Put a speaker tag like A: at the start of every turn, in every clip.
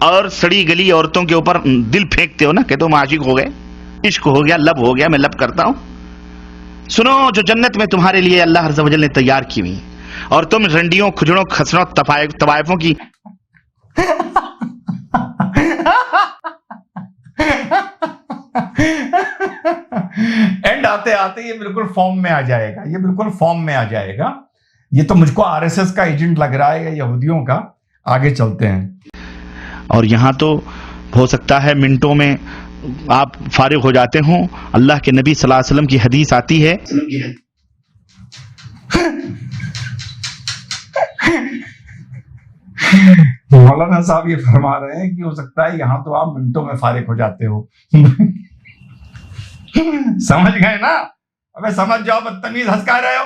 A: اور سڑی گلی عورتوں کے اوپر دل پھینکتے ہو نا کہ تم عاشق ہو گئے, عشق ہو گیا, لب ہو گیا, میں لب کرتا ہوں. سنو, جو جنت میں تمہارے لیے اللہ عز و جل نے تیار کی ہوئی, اور تم رنڈیوں, کھجڑوں, خسروں, طوائفوں کی
B: اینڈ آتے آتے یہ بالکل فارم میں آ جائے گا, یہ بالکل فارم میں آ جائے گا. یہ تو مجھ کو آر ایس ایس کا ایجنٹ لگ رہا ہے یا یہودیوں کا. آگے چلتے ہیں.
A: اور یہاں تو ہو سکتا ہے منٹوں میں آپ فارغ ہو جاتے ہوں. اللہ کے نبی صلی اللہ علیہ وسلم کی حدیث آتی ہے,
B: مولانا صاحب یہ فرما رہے ہیں کہ ہو سکتا ہے یہاں تو آپ منٹوں میں فارغ ہو جاتے ہو. سمجھ گئے نا؟ ابے سمجھ جاؤ, بدتمیز ہنس کہہ رہے ہو.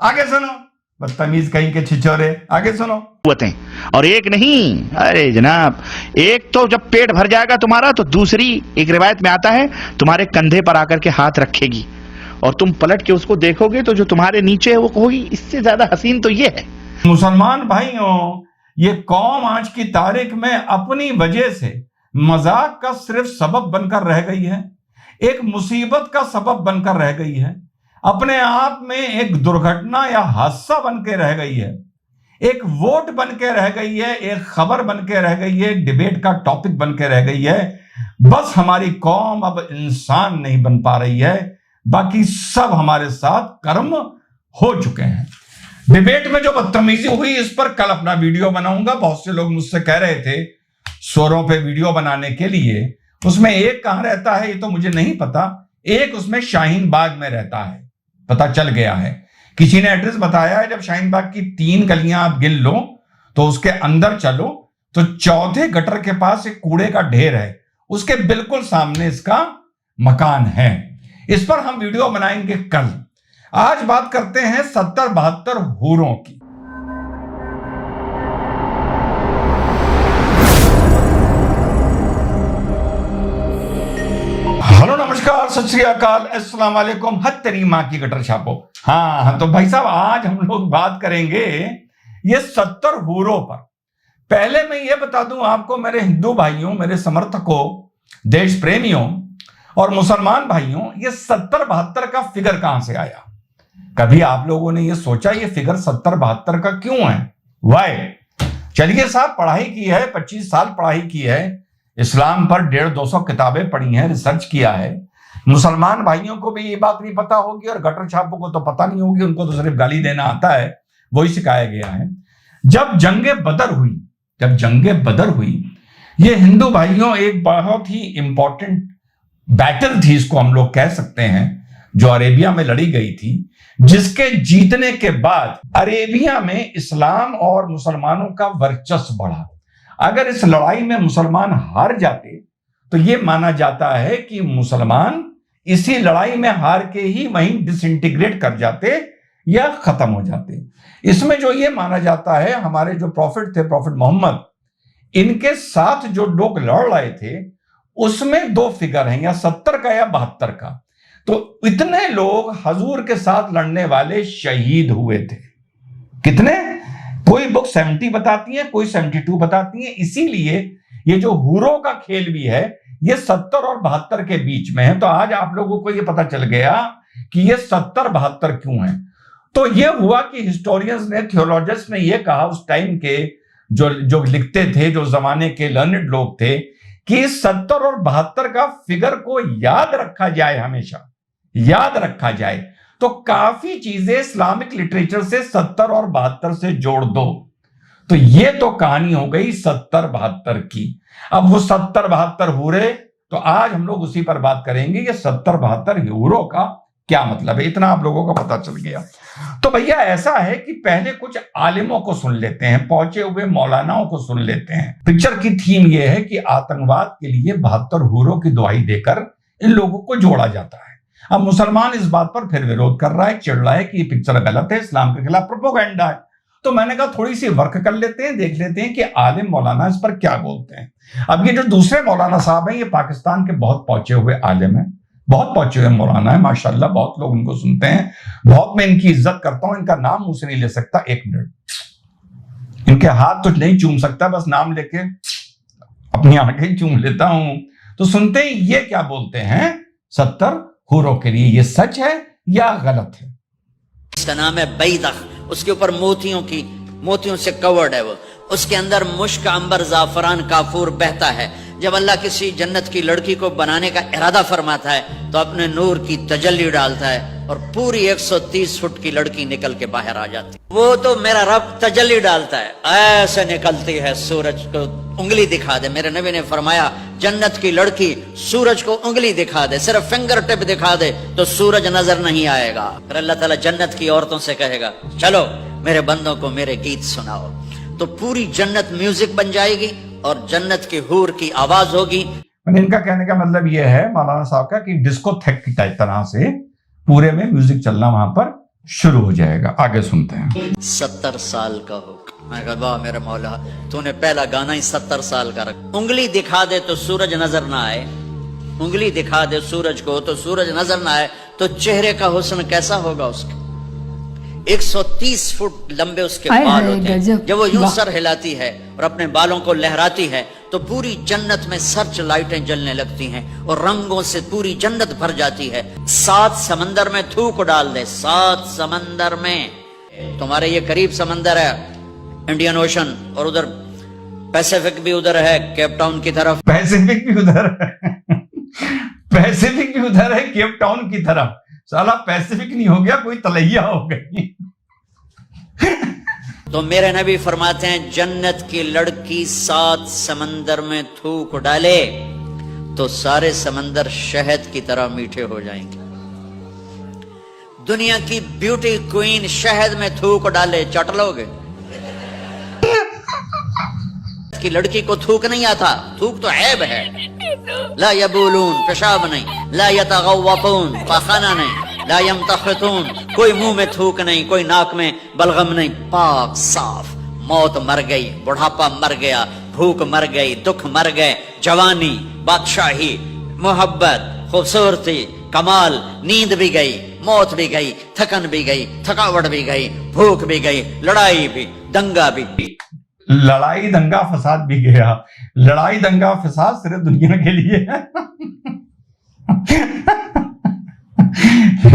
B: آگے سنو, بدتمیز کہیں کے چھچورے. آگے سنو.
A: اور ایک نہیں, ارے جناب, ایک تو جب پیٹ بھر جائے گا تمہارا تو دوسری ایک روایت میں آتا ہے تمہارے کندھے پر آ کر کے ہاتھ رکھے گی, اور تم پلٹ کے اس کو دیکھو گے تو جو تمہارے نیچے ہے وہ کہوگی اس سے زیادہ حسین تو یہ ہے.
B: مسلمان بھائیوں, یہ قوم آج کی تاریخ میں اپنی وجہ سے مذاق کا صرف سبب بن کر رہ گئی ہے, ایک مصیبت کا سبب بن کر رہ گئی ہے, اپنے آپ میں ایک درگھٹنا یا حادثہ بن کے رہ گئی ہے, ایک ووٹ بن کے رہ گئی ہے, ایک خبر بن کے رہ گئی ہے, ڈیبیٹ کا ٹاپک بن کے رہ گئی ہے. بس ہماری قوم اب انسان نہیں بن پا رہی ہے, باقی سب ہمارے ساتھ کرم ہو چکے ہیں. ڈیبیٹ میں جو بدتمیزی ہوئی اس پر کل اپنا ویڈیو بناؤں گا. بہت سے لوگ مجھ سے کہہ رہے تھے سوروں پہ ویڈیو بنانے کے لیے. اس میں ایک کہاں رہتا ہے یہ تو مجھے نہیں پتا, ایک اس میں شاہین باغ میں رہتا ہے, پتا چل گیا ہے. کسی نے ایڈریس بتایا ہے, جب شاہین باغ کی 3 گلیاں آپ گن لو تو اس کے اندر چلو تو چوتھے گٹر کے پاس ایک کوڑے کا ڈھیر ہے, اس کے بالکل سامنے اس کا مکان ہے. اس پر ہم ویڈیو بنائیں گے کل. آج بات کرتے ہیں 70-72 حوروں کی. ہلو, نمسکار, ست سری اکال, السلام علیکم. حد تیری ماں کی گٹر چھاپو. ہاں تو بھائی صاحب آج ہم لوگ بات کریں گے یہ 70 حوروں پر. پہلے میں یہ بتا دوں آپ کو میرے ہندو بھائیوں, میرے سمرتھکوں, دیش پریمیوں اور مسلمان بھائیوں, یہ 70-72 کا فگر کہاں سے آیا؟ کبھی آپ لوگوں نے یہ سوچا یہ فگر 70-72 کا کیوں ہے؟ وائی؟ چلیے صاحب, پڑھائی کی ہے, 25 سال پڑھائی کی ہے, اسلام پر 150-200 کتابیں پڑھی ہیں, ریسرچ کیا ہے. مسلمان بھائیوں کو بھی یہ بات نہیں پتا ہوگی, اور گٹر چھاپوں کو تو پتا نہیں ہوگی, ان کو تو صرف گالی دینا آتا ہے, وہی سکھایا گیا ہے. جب جنگ بدر ہوئی, یہ ہندو بھائیوں ایک بہت ہی امپورٹنٹ بیٹل تھی, اس کو ہم لوگ کہہ سکتے ہیں, جو عربیہ میں لڑی گئی تھی, جس کے جیتنے کے بعد عربیہ میں اسلام اور مسلمانوں کا ورچسو بڑھا. اگر اس لڑائی میں مسلمان ہار جاتے تو یہ مانا جاتا ہے کہ مسلمان اسی لڑائی میں ہار کے ہی وہیں ڈس انٹیگریٹ کر جاتے یا ختم ہو جاتے. اس میں جو یہ مانا جاتا ہے, ہمارے جو پروفٹ تھے, پروفٹ محمد, ان کے ساتھ جو لوگ لڑ رہے تھے اس میں 2 فگر ہیں, یا 70 کا یا 72 کا. تو اتنے لوگ حضور کے ساتھ لڑنے والے شہید ہوئے تھے. کتنے؟ کوئی بک 70 بتاتی ہے, کوئی 72 بتاتی ہے. اسی لیے یہ جو حوروں کا کھیل بھی ہے یہ 70 اور 72 کے بیچ میں ہے. تو آج آپ لوگوں کو یہ پتا چل گیا کہ یہ 70-72 کیوں ہیں. تو یہ ہوا کہ ہسٹورینز نے, تھیولوجسٹ نے یہ کہا اس ٹائم کے جو لکھتے تھے, جو زمانے کے لرنڈ لوگ تھے, کہ 70 اور 72 کا فگر کو یاد رکھا جائے, ہمیشہ یاد رکھا جائے. تو کافی چیزیں اسلامک لٹریچر سے 70 اور 72 سے جوڑ دو. تو یہ تو کہانی ہو گئی 70-72 کی. اب وہ 70-72 حورے, تو آج ہم لوگ اسی پر بات کریں گے, یہ 70-72 حوروں کا کیا مطلب ہے. اتنا آپ لوگوں کو پتا چل گیا. تو بھیا ایسا ہے کہ پہلے کچھ عالموں کو سن لیتے ہیں, پہنچے ہوئے مولاناؤں کو سن لیتے ہیں. پکچر کی تھیم یہ ہے کہ آتنکواد کے لیے 72 حوروں کی دعائی دے کر ان لوگوں کو جوڑا جاتا ہے. اب مسلمان اس بات پر پھر ویرودھ کر رہا ہے, چڑھ رہا ہے کہ یہ پکچر غلط ہے, اسلام کے خلاف پروپیگنڈا ہے. تو میں نے کہا تھوڑی سی ورک کر لیتے ہیں, دیکھ لیتے ہیں کہ عالم مولانا اس پر کیا بولتے ہیں. اب یہ جو دوسرے مولانا صاحب ہیں, یہ پاکستان کے بہت پہنچے ہوئے عالم ہیں, بہت پہنچے ہوئے مولانا ہے, ماشاءاللہ, بہت لوگ ان کو سنتے ہیں, بہت میں ان کی عزت کرتا ہوں. ان کا نام منہ سے نہیں لے سکتا, 1 منٹ, ان کے ہاتھ تو نہیں چوم سکتا, بس نام لے کے اپنی آنکھیں چوم لیتا ہوں. تو سنتے ہیں یہ کیا بولتے ہیں 70 حوروں کے لیے. یہ سچ ہے یا غلط ہے؟
C: اس کا نام ہے بیدخ. اس کے اوپر موتیوں سے کورڈ ہے. وہ اس کے اندر مشک، عنبر، زعفران، کافور بہتا ہے. جب اللہ کسی جنت کی لڑکی کو بنانے کا ارادہ فرماتا ہے تو اپنے نور کی تجلی ڈالتا ہے اور پوری 130 فٹ کی لڑکی نکل کے باہر آ جاتی. وہ تو میرا رب تجلی ڈالتا ہے، ایسے نکلتی ہے سورج کو انگلی دکھا دے. میرے نبی نے فرمایا جنت کی لڑکی سورج کو انگلی دکھا دے، صرف فنگر ٹپ دکھا دے تو سورج نظر نہیں آئے گا. پھر اللہ تعالیٰ جنت کی عورتوں سے کہے گا چلو میرے بندوں کو میرے گیت سناؤ. تو پوری جنت میوزک بن جائے گی اور جنت کی حور کی آواز ہوگی.
B: ان کا کہنے کا مطلب یہ ہے مولانا صاحب کا کہ ڈسکو تھیک کی طرح سے پورے میں میوزک چلنا وہاں پر شروع ہو جائے گا. آگے سنتے ہیں.
C: 70 سال کا ہو. میں کہا واہ میرے مولا، تو نے پہلا گانا ہی 70 سال کا رکھ. انگلی دکھا دے تو سورج نظر نہ آئے، انگلی دکھا دے سورج کو تو سورج نظر نہ آئے تو چہرے کا حسن کیسا ہوگا اس کا. 130 فٹ لمبے اس کے بال ہوتے ہیں. جب وہ یوں سر ہلاتی ہے اور اپنے بالوں کو لہراتی ہے تو پوری جنت میں سرچ لائٹیں جلنے لگتی ہیں اور رنگوں سے پوری جنت بھر جاتی ہے. 7 سمندر میں تھوک ڈال دے، 7 سمندر میں. تمہارے یہ قریب سمندر ہے انڈین اوشن، اور ادھر پیسیفک بھی ادھر ہے کیپ ٹاؤن کی طرف.
B: پیسیفک بھی ادھر ہے، پیسیفک بھی ادھر ہے کیپ ٹاؤن کی طرف. سالا پیسیفک نہیں ہو گیا، کوئی تلیا ہو گئی.
C: تو میرے نبی فرماتے ہیں جنت کی لڑکی 7 سمندر میں تھوک ڈالے تو سارے سمندر شہد کی طرح میٹھے ہو جائیں گے. دنیا کی بیوٹی کوئین شہد میں تھوک ڈالے چٹ لو گے. کی لڑکی کو تھوک نہیں آتا، تھوک تو عیب ہے. لا یبولون، پیشاب نہیں. لا یتغوطون، پاخانہ نہیں. لا یمتخطون، کوئی منہ میں تھوک نہیں، کوئی ناک میں بلغم نہیں. پاک صاف. موت مر گئی، بڑھاپا مر گیا، بھوک مر گئی، دکھ مر گئے، جوانی، بادشاہی، محبت، خوبصورتی، کمال، نیند بھی گئی، موت بھی گئی، تھکن بھی گئی، تھکاوٹ بھی گئی، بھوک بھی گئی، لڑائی بھی، دنگا بھی.
B: لڑائی دنگا فساد بھی گیا. لڑائی دنگا فساد صرف دنیا کے لیے ہے.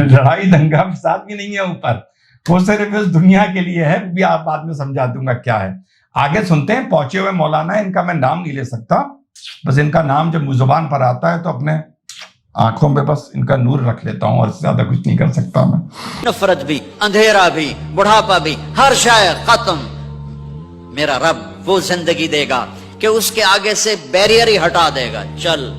B: لڑائی دنگا فساد بھی نہیں ہے اوپر، وہ صرف اس دنیا کے لیے ہے. بھی آپ بعد میں سمجھا دوں گا کیا ہے. آگے سنتے ہیں. پہنچے ہوئے مولانا، ان کا میں نام نہیں لے سکتا، بس ان کا نام جب زبان پر آتا ہے تو اپنے آنکھوں میں بس ان کا نور رکھ لیتا ہوں، اور زیادہ کچھ نہیں کر سکتا میں.
C: نفرت بھی، اندھیرا بھی، بڑھاپا بھی، ہر شے ختم. میرا رب وہ زندگی دے گا کہ اس کے آگے سے بیریئر ہی ہٹا دے گا. چل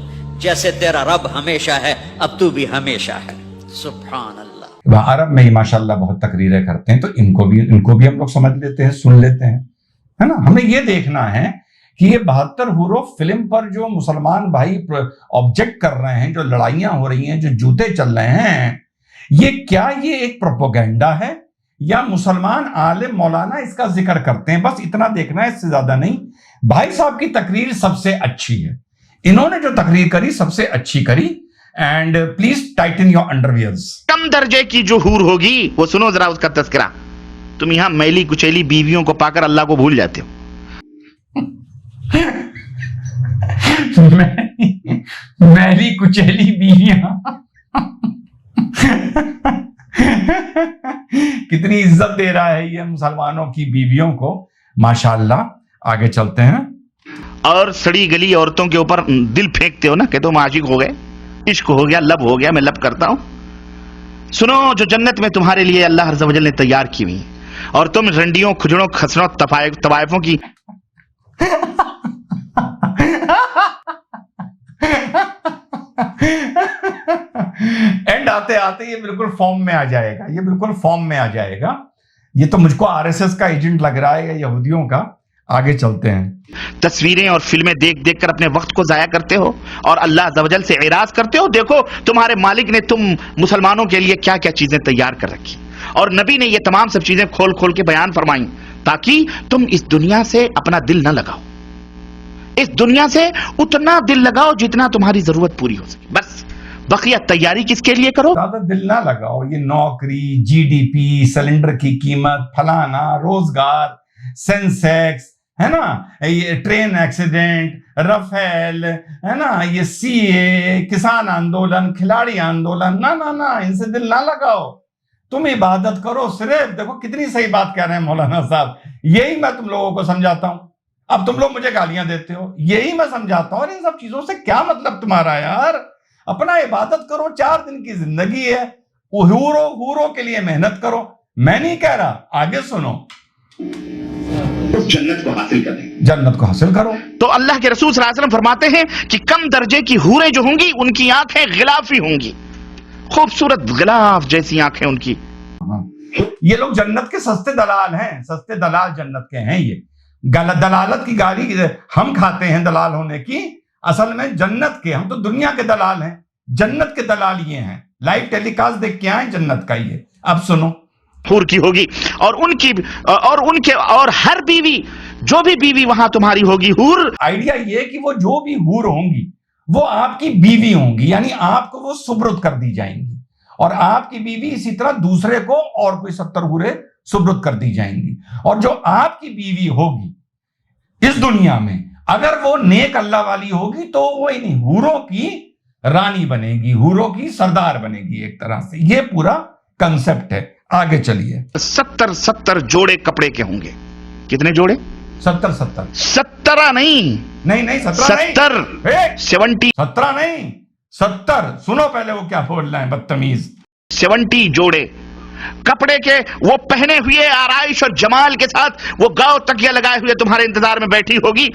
C: جیسے تیرا رب ہمیشہ ہے اب تو بھی ہمیشہ ہے. سبحان اللہ.
B: عرب میں ہی ماشاءاللہ بہت تقریریں کرتے ہیں، تو ان کو بھی ہم لوگ سمجھ لیتے ہیں، سن لیتے ہیں، ہے نا. ہمیں یہ دیکھنا ہے کہ یہ 72 حوروں فلم پر جو مسلمان بھائی آبجیکٹ کر رہے ہیں، جو لڑائیاں ہو رہی ہیں، جو جوتے چل رہے ہیں، یہ ایک پروپیگنڈا ہے یا مسلمان عالم مولانا اس کا ذکر کرتے ہیں؟ بس اتنا دیکھنا ہے، اس سے زیادہ نہیں. بھائی صاحب کی تقریر سب سے اچھی ہے، انہوں نے جو تقریر کری سب سے اچھی curry. And please tighten your underwears.
A: کم درجے کی جو حور ہوگی وہ سنو ذرا اس کا تذکرہ. تم یہاں میلی کچیلی بیویوں کو پا کر اللہ کو بھول جاتے ہو.
B: میلی کچیلی بیویاں کتنی عزت دے رہا ہے یہ مسلمانوں کی بیویوں کو، ماشاءاللہ. آگے چلتے ہیں.
A: اور سڑی گلی عورتوں کے اوپر دل پھینکتے ہو نا کہ تم عاشق ہو گئے، عشق ہو گیا، لب ہو گیا، میں لب کرتا ہوں. سنو، جو جنت میں تمہارے لیے اللہ عز و جل نے تیار کی ہوئی، اور تم رنڈیوں، کھجڑوں، خسروں، طوائفوں کی
B: اینڈ آتے آتے یہ بالکل فارم میں آ جائے گا، یہ بالکل فارم میں آ جائے گا. یہ تو مجھ کو RSS کا ایجنٹ لگ رہا ہے یا یہودیوں کا. آگے چلتے ہیں.
A: تصویریں اور فلمیں دیکھ دیکھ کر اپنے وقت کو ضائع کرتے ہو اور اللہ عز و جل سے اعراض کرتے ہو. دیکھو تمہارے مالک نے تم مسلمانوں کے لیے کیا کیا چیزیں تیار کر رکھی، اور نبی نے یہ تمام سب چیزیں کھول کھول کے بیان فرمائیں تاکہ تم اس دنیا سے اپنا دل نہ لگاؤ. اس دنیا سے اتنا دل لگاؤ جتنا تمہاری ضرورت پوری ہو سکے. بس بقیہ تیاری کس کے لیے کرو؟
B: زیادہ دل نہ لگاؤ. یہ نوکری، GDP، سلنڈر کی قیمت، فلانا، روزگار، سینسیکس، ہے نا, یہ ٹرین ایکسیڈنٹ, رفیل, ہے نا, یہ سی اے, کسان آندولن, کھلاڑی آندولن, نہ ان سے دل نہ لگاؤ, تم عبادت کرو صرف. دیکھو کتنی صحیح بات کہہ رہے ہیں مولانا صاحب, یہی میں تم لوگوں کو سمجھاتا ہوں. اب تم لوگ مجھے گالیاں دیتے ہو, یہی میں سمجھاتا ہوں. اور ان سب چیزوں سے کیا مطلب تمہارا یار؟ اپنا عبادت کرو, 4 دن کی زندگی ہے, حوروں کے لیے محنت کرو. میں نہیں کہہ رہا, آگے سنو,
A: جنت کو حاصل کریں,
B: جنت کو حاصل کرو.
A: تو اللہ کے رسول صلی اللہ علیہ وسلم فرماتے ہیں کہ کم درجے کی حوریں جو ہوں گی ان کی آنکھیں غلافی ہوں گی, خوبصورت غلاف جیسی آنکھیں ان کی.
B: یہ لوگ جنت کے سستے دلال ہیں, سستے دلال جنت کے ہیں. یہ دلالت کی گالی ہم کھاتے ہیں دلال ہونے کی, اصل میں جنت کے, ہم تو دنیا کے دلال ہیں, جنت کے دلال یہ ہیں. لائیو ٹیلی کاسٹ دیکھ کے آئیں جنت کا. یہ اب سنو,
A: حور کی ہوگی اور ان کے اور ہر بیوی, جو بھی بیوی وہاں تمہاری ہوگی حور.
B: آئیڈیا یہ کہ وہ جو بھی حور ہوں گی وہ آپ کی بیوی ہوں گی, یعنی آپ کو وہ سپرد کر دی جائیں گی, اور آپ کی بیوی اسی طرح دوسرے کو اور کوئی 70 حوریں سپرد کر دی جائیں گی. اور جو آپ کی بیوی ہوگی اس دنیا میں, اگر وہ نیک اللہ والی ہوگی تو وہ انہیں حوروں کی رانی بنے گی, حوروں کی سردار بنے گی ایک طرح سے. یہ پورا کنسپٹ ہے. آگے چلیے.
A: 70 جوڑے کپڑے کے ہوں گے. کتنے جوڑے؟
B: 70
A: 17 نہیں,
B: 17
A: 70
B: 17 نہیں, 70. سنو پہلے وہ کیا بول رہے ہیں بدتمیز.
A: 70 جوڑے کپڑے کے, وہ پہنے ہوئے آرائش اور جمال کے ساتھ وہ گاؤ تکیہ لگائے ہوئے تمہارے انتظار میں بیٹھی ہوگی.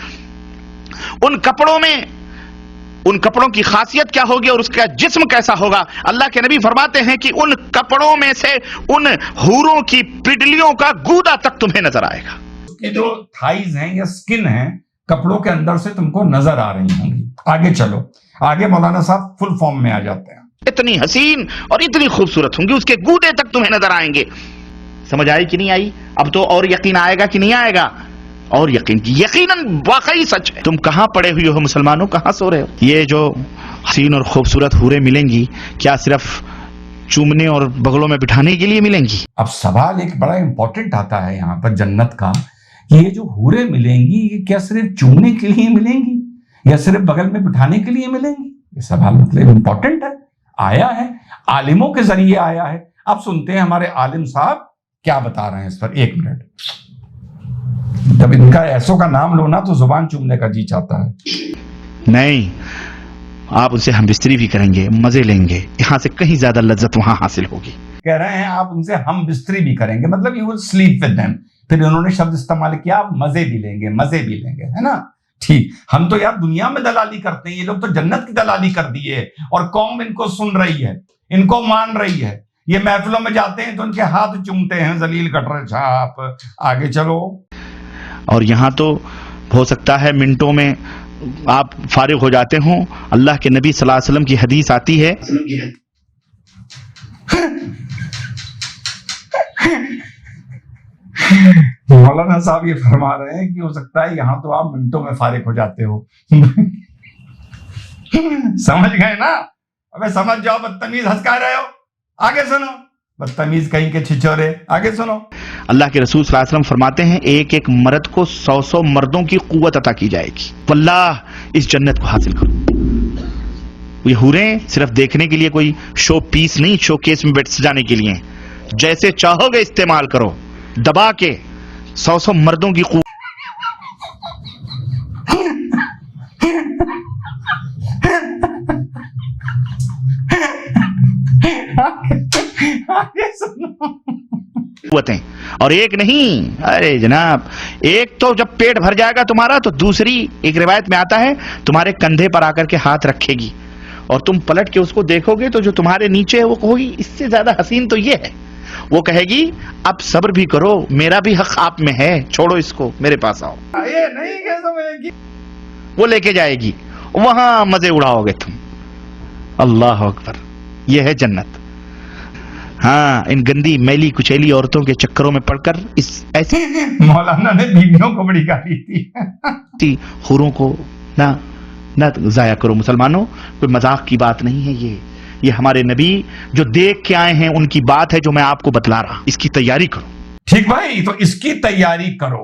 A: ان کپڑوں کی خاصیت کیا ہوگی اور اس کا جسم کیسا ہوگا؟ اللہ کے نبی فرماتے ہیں کہ ان کپڑوں میں سے ان حوروں کی پڈلیوں کا گودا تک تمہیں نظر آئے گا.
B: یہ جو تھائز ہیں یا سکن ہیں کپڑوں کے اندر سے تم کو نظر آ رہی ہوں گی. آگے چلو, آگے مولانا صاحب فل فارم میں آ جاتے ہیں.
A: اتنی حسین اور اتنی خوبصورت ہوں گی, اس کے گودے تک تمہیں نظر آئیں گے. سمجھ آئی کہ نہیں آئی؟ اب تو اور یقین آئے گا کہ نہیں آئے گا؟ اور یقین کی, یقیناً واقعی سچ ہے. تم کہاں پڑے ہوئے ہو مسلمانوں, کہاں سو رہے ہو؟ یہ جو حسین اور خوبصورت حوریں ملیں گی, کیا صرف چومنے اور بغلوں میں بٹھانے کے لیے ملیں گی؟
B: اب سوال ایک بڑا امپورٹنٹ آتا ہے یہاں پر جنت کا, یہ جو حوریں ملیں گی یہ کیا صرف چومنے کے لیے ملیں گی یا صرف بغل میں بٹھانے کے لیے ملیں گی؟ یہ سوال مطلب امپورٹنٹ ہے, آیا ہے عالموں کے ذریعے آیا ہے. اب سنتے ہیں ہمارے عالم صاحب کیا بتا رہے ہیں اس پر. 1 منٹ. جب ان کا ایسوں کا نام لو نا تو زبان چومنے کا جی چاہتا ہے.
A: نہیں, آپ ان سے ہم بستری بھی کریں گے, مزے لیں گے, یہاں سے کہیں زیادہ لذت وہاں حاصل ہوگی.
B: کہہ رہے ہیں آپ ان سے ہم بستری بھی کریں گے, مطلب you will sleep with them. پھر انہوں نے شبد استعمال کیا, آپ مزے بھی لیں گے, مزے بھی لیں گے, ہے نا. ٹھیک, ہم تو یار دنیا میں دلالی کرتے ہیں, یہ لوگ تو جنت کی دلالی کر دی ہے, اور قوم ان کو سن رہی ہے, ان کو مان رہی ہے. یہ محفلوں میں جاتے ہیں تو ان کے ہاتھ چومتے ہیں, ذلیل کٹر چھاپ. آگے چلو.
A: اور یہاں تو ہو سکتا ہے منٹوں میں آپ فارغ ہو جاتے ہوں. اللہ کے نبی صلی اللہ علیہ وسلم کی حدیث آتی ہے,
B: مولانا صاحب یہ فرما رہے ہیں کہ ہو سکتا ہے یہاں تو آپ منٹوں میں فارغ ہو جاتے ہو. سمجھ گئے نا؟ ابے سمجھ جاؤ, بدتمیز ہنس کا رہے ہو. آگے سنو, بدتمیز کہیں کے چھچورے. آگے سنو.
A: اللہ کے رسول صلی اللہ علیہ وسلم فرماتے ہیں ایک مرد کو 100 مردوں کی قوت عطا کی جائے گی. واللہ اس جنت کو حاصل کرو. یہ حوریں صرف دیکھنے کے لیے کوئی شو پیس نہیں, شو کیس میں بیٹھ سجانے کے لیے. جیسے چاہو گے استعمال کرو, دبا کے 100 مردوں کی قوت. اور ایک نہیں, ارے جناب, ایک تو جب پیٹ بھر جائے گا تمہارا تو دوسری ایک روایت میں آتا ہے تمہارے کندھے پر آ کر کے ہاتھ رکھے گی, اور تم پلٹ کے اس کو دیکھو گے تو جو تمہارے نیچے ہے وہ کہو گی اس سے زیادہ حسین تو یہ ہے. وہ کہے گی اب صبر بھی کرو, میرا بھی حق آپ میں ہے, چھوڑو اس کو, میرے پاس آؤ.
B: یہ نہیں کہ سمجھے گی,
A: وہ لے کے جائے گی, وہاں مزے اڑاؤ گے تم. اللہ اکبر, یہ ہے جنت. ہاں, ان گندی میلی کچیلی عورتوں کے چکروں میں پڑ کر اس ایسی
B: مولانا نے بیویوں کو بڑی گالی دی.
A: حوروں کو نہ ضائع کرو مسلمانوں, کوئی مذاق کی بات نہیں ہے. یہ ہمارے نبی جو دیکھ کے آئے ہیں ان کی بات ہے جو میں آپ کو بتلا رہا. اس کی تیاری کرو.
B: ٹھیک بھائی, تو اس کی تیاری کرو.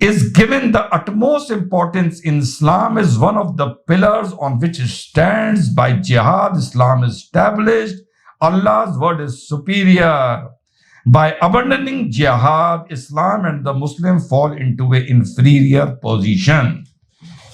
B: is given the utmost importance in Islam, is one of the pillars on which it stands. By jihad Islam is established, Allah's word is superior. By abandoning jihad, Islam and the Muslim fall into a inferior position.